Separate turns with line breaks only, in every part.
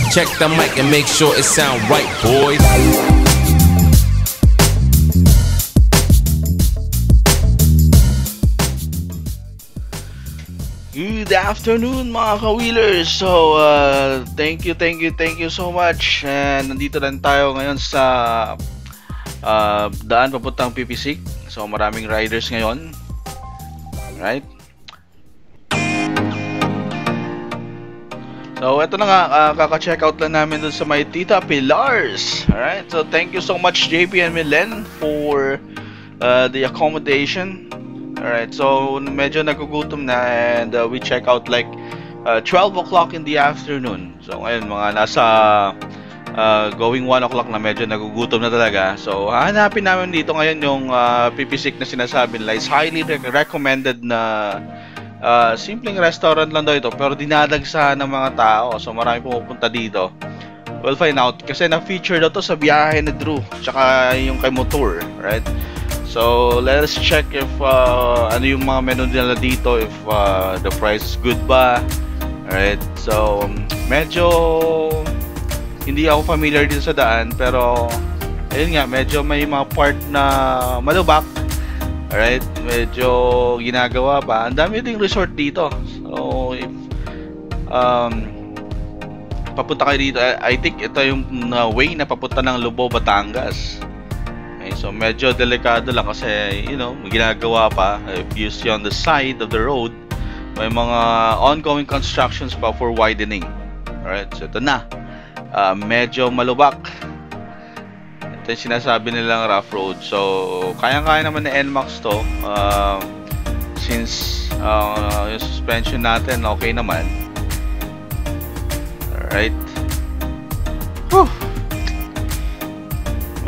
Check the mic and make sure it sound right, boys.
Good afternoon mga ka-wheelers. So, thank you so much. And nandito lang tayo ngayon sa daan papuntang Pipisic. So, maraming riders ngayon. Right? So, ito na nga, kaka-check out lang namin dun sa may Tita Pilars. Alright? So, thank you so much JP and Milen for the accommodation. Alright, so medyo nagugutom na and we check out like 12 o'clock in the afternoon. So ngayon mga nasa going 1 o'clock na, medyo nagugutom na talaga. So hanapin namin dito ngayon yung Pipisic na sinasabi nila. Is highly recommended na simpleng restaurant lang daw ito, pero dinadagsahan ng mga tao. So marami pumupunta dito. We'll find out kasi na-feature daw to sa biyahe ni Drew tsaka yung kay Motor, right? So, let's check if ano yung mga menu nila dito, if the price is good ba. Alright, so medyo hindi ako familiar dito sa daan, pero ayun nga, medyo may mga part na malubak. Alright, medyo ginagawa pa. Ang dami ding resort dito. So, if papunta kayo dito, I think ito yung way na papunta ng Lubao, Batangas. So medyo delikado lang kasi may ginagawa pa. If you see on the side of the road, may mga ongoing constructions pa for widening. Alright, so ito na, medyo malubak. Ito yung sinasabi nilang rough road. So kayang-kaya naman na NMAX to, since yung suspension natin okay naman. Alright. Whew.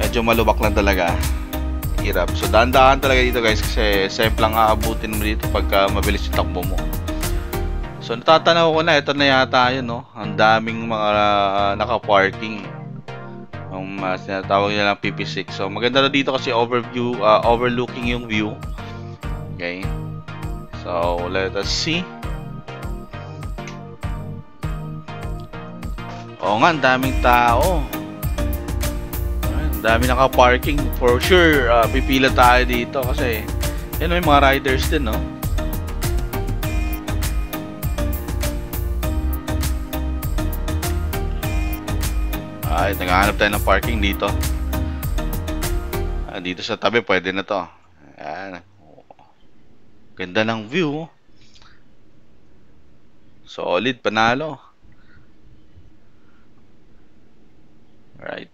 Medyo malubak lang talaga. Hirap. So dahan-dahan talaga dito guys, kasi safe lang aabutin mo dito pagka mabilis yung takbo mo. So natatanaw ko na, ito na yata yun, no? Ang daming mga naka-parking. Ang sinatawag nila ng Pipisic. So maganda na dito kasi overview, overlooking yung view. Okay. So let us see. Oo nga, ang daming tao. Dami naka-parking. For sure, pipila tayo dito kasi yan, may mga riders din, no? Ay, naghahanap tayo ng parking dito. Dito sa tabi, pwede na to. Ayan. Ganda ng view. Solid, panalo. Right.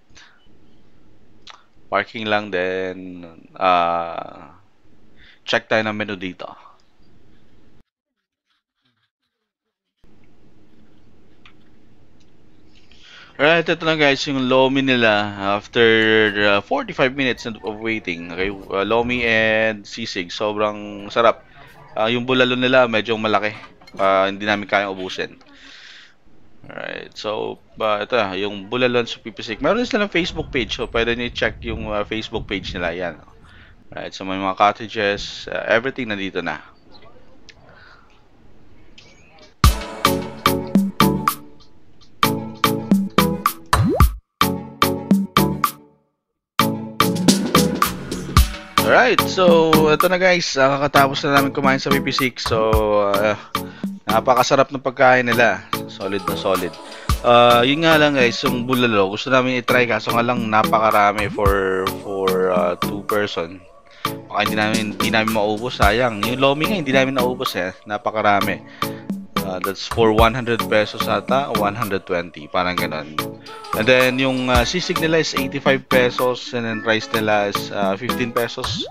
Parking lang din. Check tayo ng menu dito. Alright, ito na guys yung Lomi nila after 45 minutes of waiting. Okay, Lomi and sisig, sobrang sarap. Yung bulalo nila medyo malaki. Hindi namin kayang ubusin. Alright, so ito yung Bulalon sa Pipisic. Meron din silang Facebook page, so pwede nyo i-check yung Facebook page nila. Yan. Alright, so may mga cottages, everything nandito na. Alright, so ito na guys, kakatapos na namin kumain sa Pipisic. So napakasarap ng pagkain nila. Solid na solid. Yun nga lang guys, yung bulalo gusto namin i-try, kaso nga lang napakarami for 2 person. Baka hindi namin maubos, sayang. Yung Lomi nga hindi namin naubos napakarami. That's for 100 pesos ata, 120, parang ganun. And then yung sisig nila is 85 pesos and then rice nila is 15 pesos.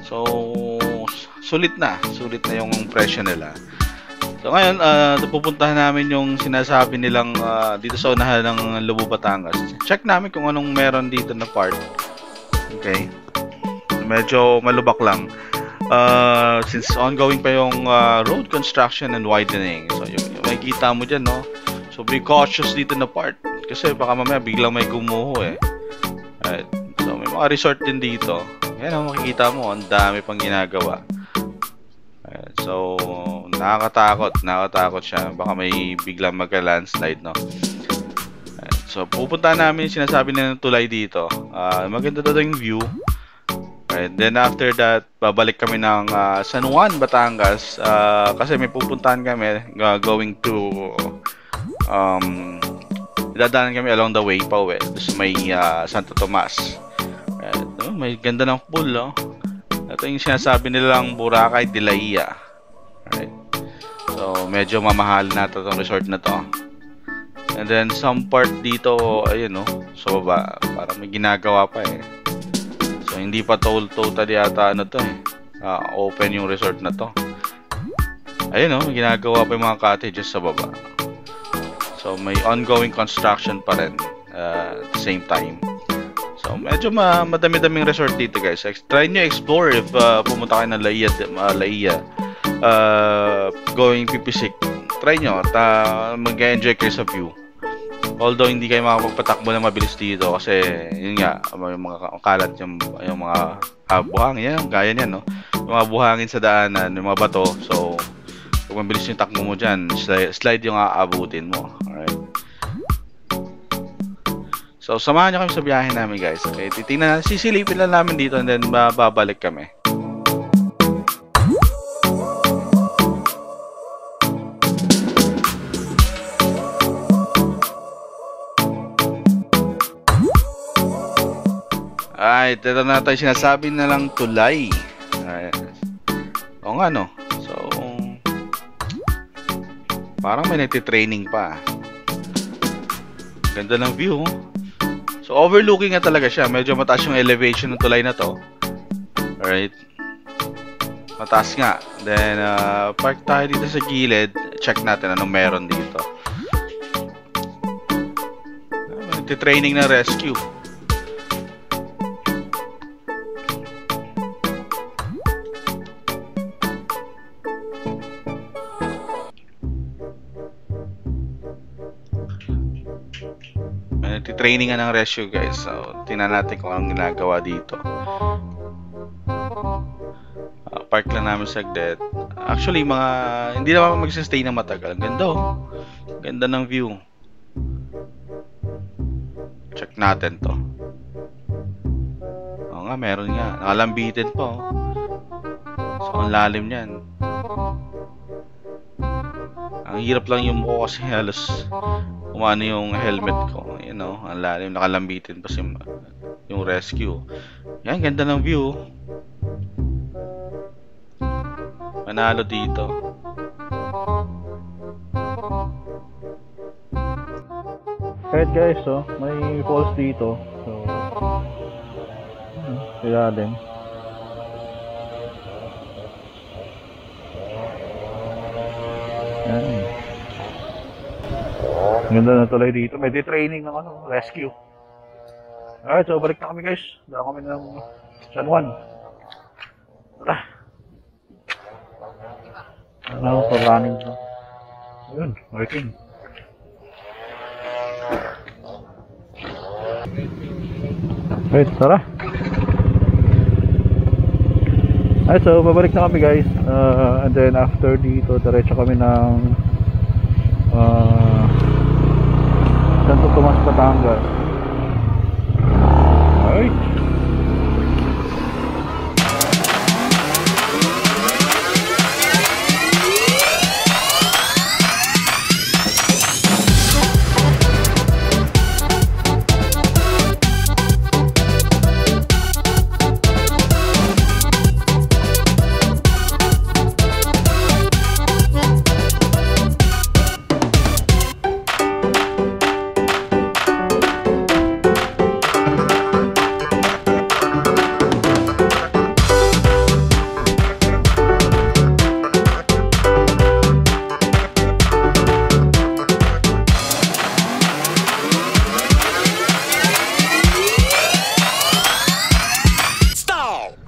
So sulit na yung presyo nila. So ngayon, pupuntahan namin yung sinasabi nilang dito sa unahan ng Lubao, Batangas. Check namin kung anong meron dito na part. Okay. Medyo malubak lang. Since ongoing pa yung road construction and widening. So yung makikita mo dyan, no? So be cautious dito na part. Kasi baka mamaya biglang may gumuho Right. So may mga resort din dito. Yan ang makikita mo, ang dami pang ginagawa. So nakakatakot siya, baka may biglang magka-landslide, no? So, pupunta namin yung sinasabi nila ng tulay dito. Maganda daw yung view. Right. Then after that, babalik kami ng San Juan, Batangas. Kasi may pupuntahan kami going to dadaanan kami along the way pa uwi. Tapos may Santo Tomas. Right. May ganda ng pool, no? Ito yung sinasabi nilang Boracay de la Ia. Right. So, medyo mamahal na itong resort na to. And then some part dito, ayun no, so baba, parang may ginagawa pa eh. So hindi pa totally yata ano to eh, open yung resort na to. Ayun no, may ginagawa pa yung mga cottages sa baba. So may ongoing construction pa rin at the same time. So medyo madami-daming resort dito guys. Try nyo explore if pumunta kayo ng Laia, going Pipisik. Try nyo at mag-enjoy kayo sa view. Although hindi kayo makapagpatakbo na mabilis dito kasi yun nga, yung mga kalat, yung mga buhangin, yan, gaya niyan, no? Yung mga buhangin sa daanan, yung mga bato. So, pag mabilis yung takbo mo dyan, slide yung aabutin mo. Alright. So, samahan nyo kami sa biyahe namin guys. Okay, titingnan, sisilipin lang namin dito and then babalik kami. Alright, ito na tayo sinasabi na lang tulay. Alright. O nga no. So, parang may nagtitraining pa. Ganda ng view. So, overlooking nga talaga siya. Medyo mataas yung elevation ng tulay na to. Alright. Mataas nga. Then, park tayo dito sa gilid. Check natin anong meron dito. Nagtitraining na rescue. Training ng rescue guys. So, tingnan natin kung anong ginagawa dito. Park lang namin saglit. Actually, hindi naman mag-stay na matagal. Ganda oh. Ganda ng view. Check natin to. Oo nga, meron nga. Nakalambitin pa oh. So, ang lalim niyan. Ang hirap lang yung mukha kasi halos umano yung helmet ko, you know, ang lalim, nakalambitin pa yung rescue. Yan, ganda ng view. Manalo dito.
Right guys, so may falls dito. So, ilalim. Yan. Ganda na tulay dito. May training ng rescue. Alright, so balik na kami guys. Dala kami ng San Juan. Tara. Ano, pa-running to. Ayun, working. Alright, tara. Alright, so babalik na kami guys. And then after dito, diretso kami ng Santo Tomas, Batangas. Alright.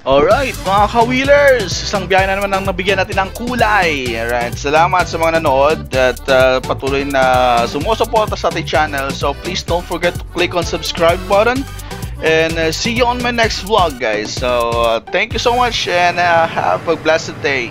Alright, mga ka-wheelers, isang biyahe na naman ang nabigyan natin ng kulay. Alright, salamat sa mga nanood at patuloy na sumusuporta sa ating channel. So please don't forget to click on subscribe button and see you on my next vlog guys. So thank you so much and have a blessed day.